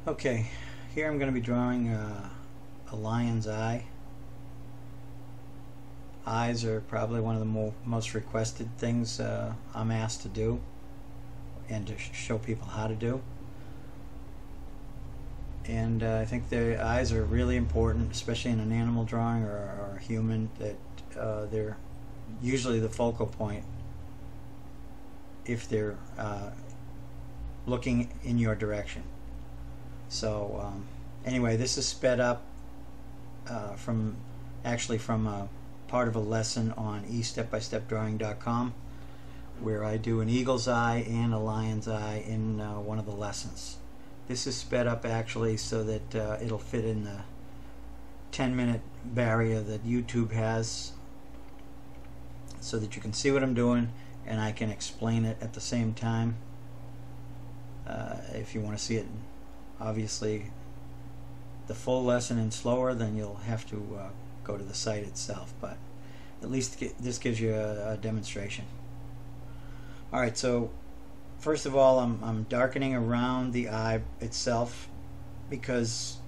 Okay, here I'm going to be drawing a lion's eye. Eyes are probably one of the most requested things I'm asked to do and to show people how to do. And I think the eyes are really important, especially in an animal drawing or a human, that they're usually the focal point if they're looking in your direction. So anyway, this is sped up from a part of a lesson on estepbystepdrawing.com, where I do an eagle's eye and a lion's eye in one of the lessons. This is sped up actually so that it'll fit in the 10-minute barrier that YouTube has, so that you can see what I'm doing and I can explain it at the same time. If you want to see it obviously the full lesson and slower, then you'll have to go to the site itself, but at least this gives you a demonstration. Alright, so first of all, I'm darkening around the eye itself because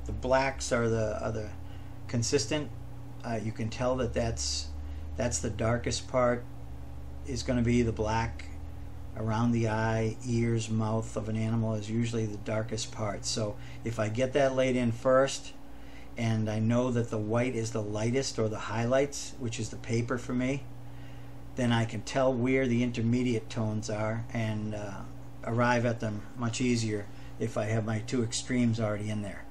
the blacks are the consistent. You can tell that that's the darkest part is going to be the black around the eye. Ears, mouth of an animal is usually the darkest part. So if I get that laid in first, and I know that the white is the lightest, or the highlights, which is the paper for me, then I can tell where the intermediate tones are and arrive at them much easier if I have my two extremes already in there.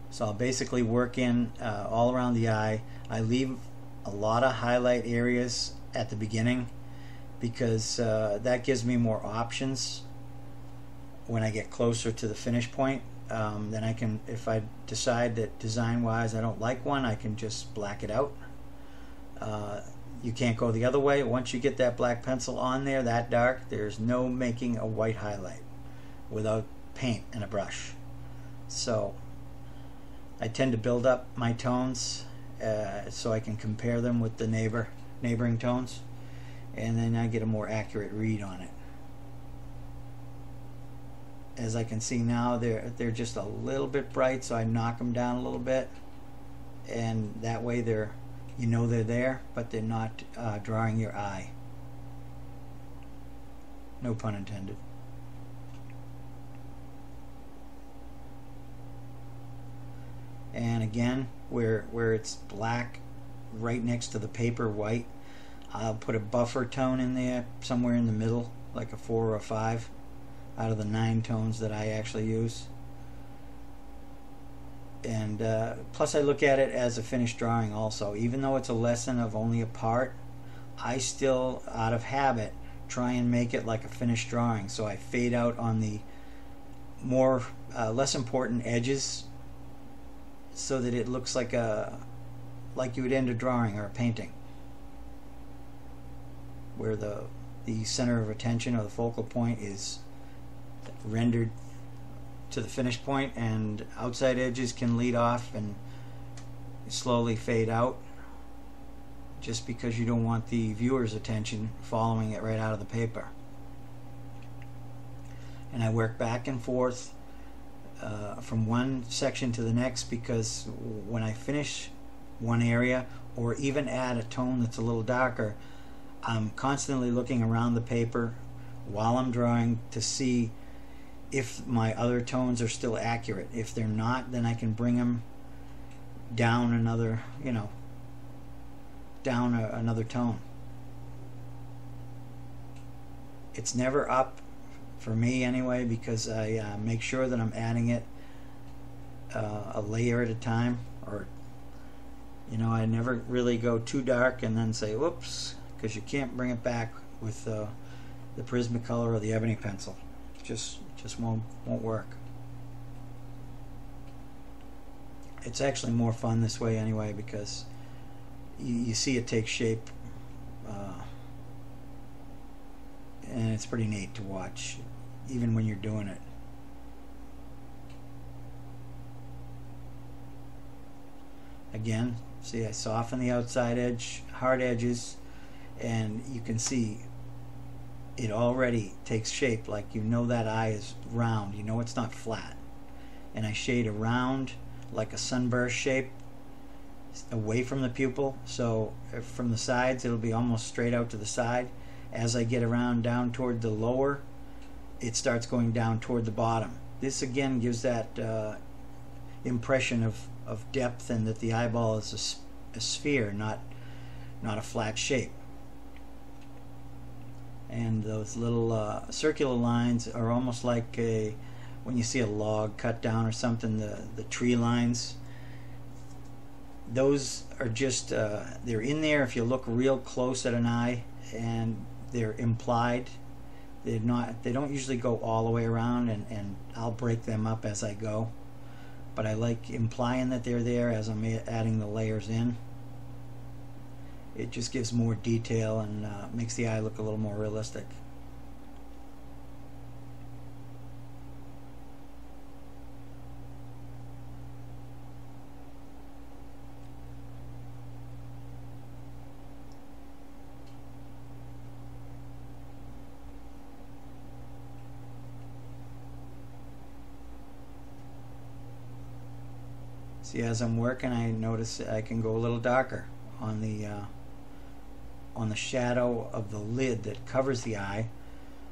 So I'll basically work in all around the eye. I leave a lot of highlight areas at the beginning because that gives me more options when I get closer to the finish point. Then I can, if I decide that design wise I don't like one, I can just black it out. You can't go the other way. Once you get that black pencil on there that dark, there's no making a white highlight without paint and a brush. So I tend to build up my tones so I can compare them with the neighboring tones, and then I get a more accurate read on it. As I can see now, they're just a little bit bright, so I knock them down a little bit, and that way they're there, but they're not drawing your eye. No pun intended. And again, where it's black right next to the paper white, I'll put a buffer tone in there somewhere in the middle, like a 4 or a 5 out of the 9 tones that I actually use. And plus I look at it as a finished drawing also. Even though it's a lesson of only a part, I still, out of habit, try and make it like a finished drawing. So I fade out on the more less important edges so that it looks like you would end a drawing or a painting, where the center of attention or the focal point is rendered to the finish point, and outside edges can lead off and slowly fade out, just because you don't want the viewer's attention following it right out of the paper. And I work back and forth from one section to the next, because when I finish one area or even add a tone that's a little darker, I'm constantly looking around the paper while I'm drawing to see if my other tones are still accurate. If they're not, then I can bring them down another, down another tone. It's never up for me anyway, because I make sure that I'm adding it a layer at a time, or I never really go too dark and then say whoops, because you can't bring it back with the Prismacolor or the ebony pencil. It just won't work. It's actually more fun this way anyway, because you see it take shape, and it's pretty neat to watch even when you're doing it. Again, see, I soften the outside edge, hard edges, and you can see it already takes shape. Like, you know that eye is round, you know it's not flat. And I shade around like a sunburst shape away from the pupil, so from the sides it'll be almost straight out to the side. As I get around down toward the lower, it starts going down toward the bottom. This again gives that impression of depth, and that the eyeball is a sphere, not a flat shape. And those little circular lines are almost like when you see a log cut down or something, the tree lines. Those are just they're in there if you look real close at an eye, and they're implied. They don't usually go all the way around, and I'll break them up as I go, but I like implying that they're there as I'm adding the layers in. It just gives more detail and makes the eye look a little more realistic. See, as I'm working, I notice I can go a little darker on the shadow of the lid that covers the eye.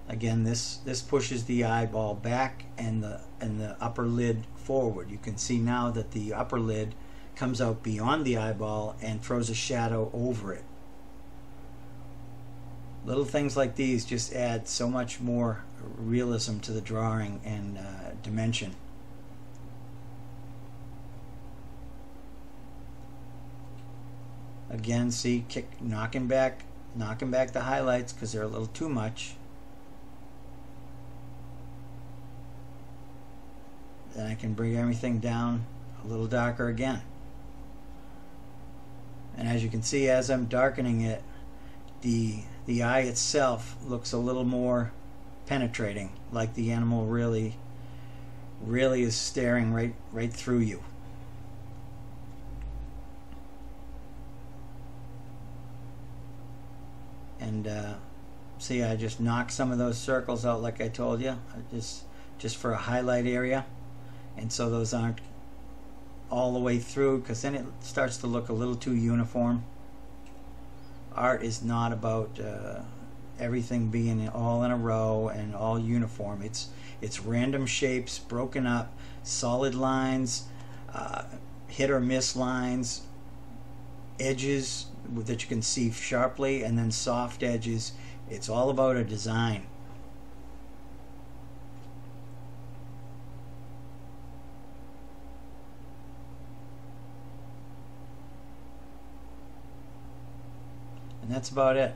Again, this pushes the eyeball back and the upper lid forward. You can see now that the upper lid comes out beyond the eyeball and throws a shadow over it. Little things like these just add so much more realism to the drawing and dimension. Again, see, knocking back the highlights because they're a little too much. Then I can bring everything down a little darker again. And as you can see, as I'm darkening it, the eye itself looks a little more penetrating, like the animal really is staring right through you. And see, I just knocked some of those circles out like I told you, just for a highlight area, and so those aren't all the way through, because then it starts to look a little too uniform. Art is not about everything being all in a row and all uniform. It's random shapes broken up, solid lines, hit or miss lines, edges that you can see sharply, and then soft edges. It's all about a design. And that's about it.